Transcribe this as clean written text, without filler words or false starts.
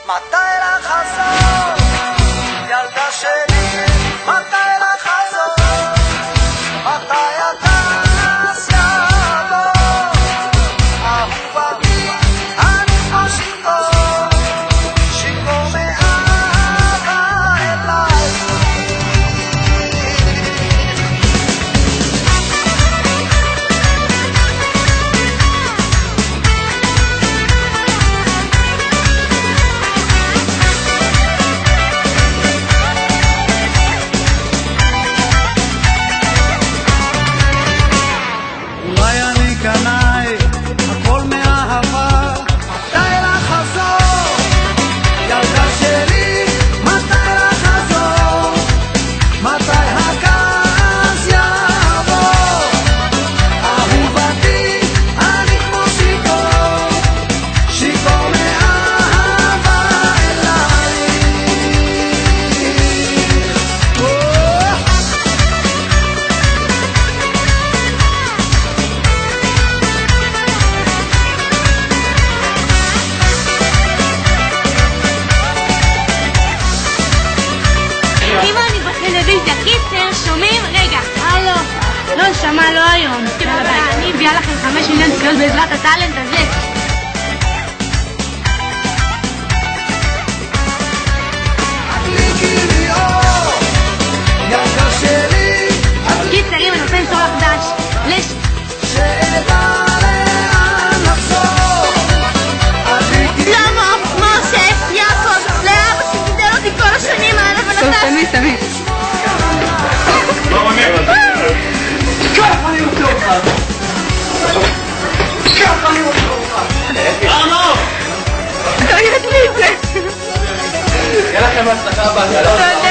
מתי לחזור? ילדה שלי, מתי לחזור? מתי הכעס יעבור? אהובתי, אני פה שיכור, שיכור מאהבה אלייך. אולי אני קנאי, הכל מאהבה, מתי לחזור? ילדה שלי, מתי לחזור? מתי הכעס יעבור? אהובתי, אני כמו שיכור, שיכור מאהבה אלייך. אמא, אני בטלוויזיה, קיצר, שומעים? רגע, הלו. לא, שמע, לא היום. אני מביאה לכם 5 מיליון צפיות בעזרת הטאלנט הזה. הדליקי לי אור, ילדה שלי, קיצר, אמא, אני רוצה למסור לך דש. שאלה לאן לחזור. הדליקי למה? משה, יעקב, לאבא שגידל אותי כל השנים האלה ונתן... תמיד. ככה אני רוצה אותך. ככה אני רוצה אותך. תגיד לי את זה. יהיה לכם הצלחה בהתחלה.